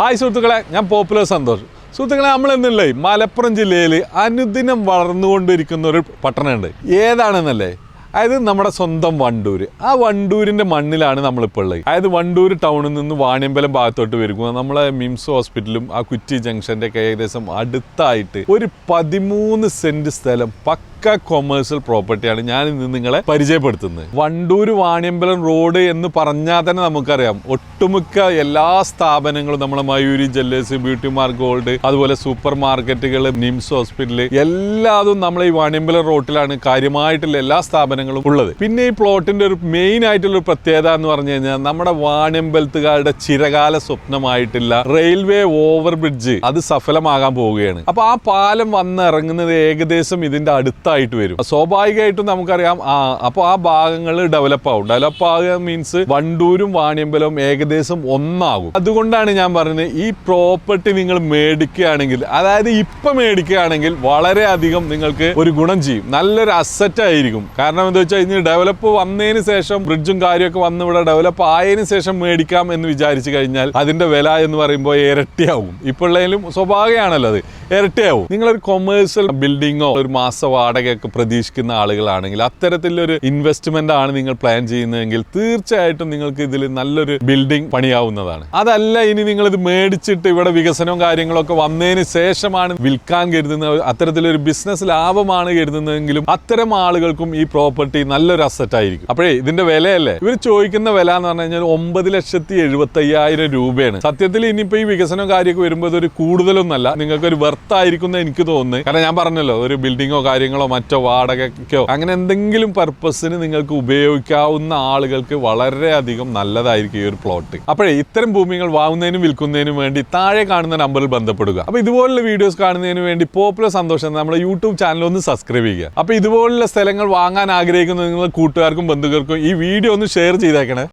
Hi സുഹൃത്തുക്കളെ, ഞാൻ popular Santhosh. സുഹൃത്തുക്കളെ, നമ്മളെന്നുള്ളേ മലപ്പുറം ജില്ലയിൽ അനുദിനം വളർന്നുകൊണ്ടിരിക്കുന്ന ഒരു പട്ടണമുണ്ട്. ഏതാണെന്നല്ലേ? അതായത് നമ്മുടെ സ്വന്തം വണ്ടൂർ. ആ വണ്ടൂരിൻ്റെ മണ്ണിലാണ് നമ്മളിപ്പോൾ ഉള്ളത്. അതായത് വണ്ടൂർ ടൗണിൽ നിന്ന് വാണിയമ്പലം ഭാഗത്തോട്ട് വരുമ്പോൾ നമ്മളെ മിംസ് ഹോസ്പിറ്റലും ആ കുറ്റി ജംഗ്ഷൻ്റെ ഒക്കെ ഏകദേശം അടുത്തായിട്ട് ഒരു 13 സെൻറ്റ് സ്ഥലം കൊമേഴ്സ്യൽ പ്രോപ്പർട്ടിയാണ് ഞാൻ ഇന്ന് നിങ്ങളെ പരിചയപ്പെടുത്തുന്നത്. വണ്ടൂർ വാണിയമ്പലം റോഡ് എന്ന് പറഞ്ഞാൽ തന്നെ നമുക്കറിയാം ഒട്ടുമിക്ക എല്ലാ സ്ഥാപനങ്ങളും നമ്മളെ Mayuri Jewellers, beauty mark gold, അതുപോലെ സൂപ്പർ മാർക്കറ്റുകൾ, നിംസ് ഹോസ്പിറ്റൽ എല്ലാതും നമ്മളെ ഈ വാണിയമ്പലം റോഡിലാണ് കാര്യമായിട്ടുള്ള എല്ലാ സ്ഥാപനങ്ങളും ഉള്ളത്. പിന്നെ ഈ പ്ലോട്ടിന്റെ ഒരു മെയിൻ ആയിട്ടുള്ള ഒരു പ്രത്യേകത എന്ന് പറഞ്ഞു കഴിഞ്ഞാൽ നമ്മുടെ വാണിയമ്പലത്തുകാരുടെ ചിരകാല സ്വപ്നമായിട്ടുള്ള റെയിൽവേ ഓവർ ബ്രിഡ്ജ് അത് സഫലമാകാൻ പോവുകയാണ്. അപ്പൊ ആ പാലം വന്നിറങ്ങുന്നത് ഏകദേശം ഇതിന്റെ അടുത്തായിട്ട് വരും. സ്വാഭാവികമായിട്ടും നമുക്കറിയാം അപ്പോൾ ആ ഭാഗങ്ങൾ ഡെവലപ്പ് ആവുക മീൻസ് വണ്ടൂരും വാണിയമ്പലവും ഏകദേശം ഒന്നാകും. അതുകൊണ്ടാണ് ഞാൻ പറയുന്നത്, ഈ പ്രോപ്പർട്ടി നിങ്ങൾ മേടിക്കുകയാണെങ്കിൽ, അതായത് ഇപ്പൊ മേടിക്കുകയാണെങ്കിൽ വളരെയധികം നിങ്ങൾക്ക് ഒരു ഗുണം ചെയ്യും, നല്ലൊരു അസറ്റ് ആയിരിക്കും. കാരണം എന്താ വെച്ചാൽ ഇനി ഡെവലപ്പ് വന്നതിന് ശേഷം, ബ്രിഡ്ജും കാര്യമൊക്കെ വന്ന് ഇവിടെ ഡെവലപ്പ് ആയതിനു ശേഷം മേടിക്കാം എന്ന് വിചാരിച്ചു കഴിഞ്ഞാൽ അതിന്റെ വില എന്ന് പറയുമ്പോൾ ഇരട്ടിയാവും. ഇപ്പോഴുള്ളതിലും സ്വാഭാവികമാണല്ലോ, അത് ഇരട്ടിയാവും. നിങ്ങളൊരു കൊമേഴ്സ്യൽ ബിൽഡിങ്ങോ ഒരു മാസ വാടകയൊക്കെ പ്രതീക്ഷിക്കുന്ന ആളുകളാണെങ്കിൽ, അത്തരത്തിലൊരു ഇൻവെസ്റ്റ്മെന്റ് ആണ് നിങ്ങൾ പ്ലാൻ ചെയ്യുന്നതെങ്കിൽ തീർച്ചയായിട്ടും നിങ്ങൾക്ക് ഇതിൽ നല്ലൊരു ബിൽഡിംഗ് പണിയാവുന്നതാണ്. അതല്ല ഇനി നിങ്ങൾ ഇത് മേടിച്ചിട്ട് ഇവിടെ വികസനവും കാര്യങ്ങളൊക്കെ വന്നതിന് ശേഷമാണ് വിൽക്കാൻ കരുതുന്നത്, അത്തരത്തിലൊരു ബിസിനസ് ലാഭമാണ് കരുതുന്നതെങ്കിലും അത്തരം ആളുകൾക്കും ഈ പ്രോപ്പർട്ടി നല്ലൊരു അസറ്റ് ആയിരിക്കും. അപ്പോഴേ ഇതിന്റെ വിലയല്ലേ, ഇവർ ചോദിക്കുന്ന വില എന്ന് പറഞ്ഞു കഴിഞ്ഞാൽ 9,75,000 രൂപയാണ്. സത്യത്തിൽ ഇനിയിപ്പോ ഈ വികസനവും കാര്യമൊക്കെ വരുമ്പോൾ ഇതൊരു കൂടുതലൊന്നല്ല, നിങ്ങൾക്കൊരു വെർത്തായിരിക്കും എന്ന് എനിക്ക് തോന്നുന്നത്. കാരണം ഞാൻ പറഞ്ഞല്ലോ, ഒരു ബിൽഡിങ്ങോ കാര്യങ്ങളോ മറ്റോ വാടകയ്ക്കോ അങ്ങനെ എന്തെങ്കിലും പർപ്പസിന് നിങ്ങൾക്ക് ഉപയോഗിക്കാവുന്ന ആളുകൾക്ക് വളരെയധികം നല്ലതായിരിക്കും ഈ ഒരു പ്ലോട്ട്. അപ്പോഴേ ഇത്തരം ഭൂമികൾ വാങ്ങുന്നതിനും വിൽക്കുന്നതിനും വേണ്ടി താഴെ കാണുന്ന നമ്പറിൽ ബന്ധപ്പെടുക. അപ്പൊ ഇതുപോലുള്ള വീഡിയോസ് കാണുന്നതിന് വേണ്ടി പോപ്പുലർ സന്തോഷം നമ്മുടെ യൂട്യൂബ് ചാനൽ ഒന്ന് സബ്സ്ക്രൈബ് ചെയ്യുക. അപ്പൊ ഇതുപോലുള്ള സ്ഥലങ്ങൾ വാങ്ങാൻ ആഗ്രഹിക്കുന്ന നിങ്ങളുടെ കൂട്ടുകാർക്കും ബന്ധുക്കൾക്കും ഈ വീഡിയോ ഒന്ന് ഷെയർ ചെയ്തേക്കണേ.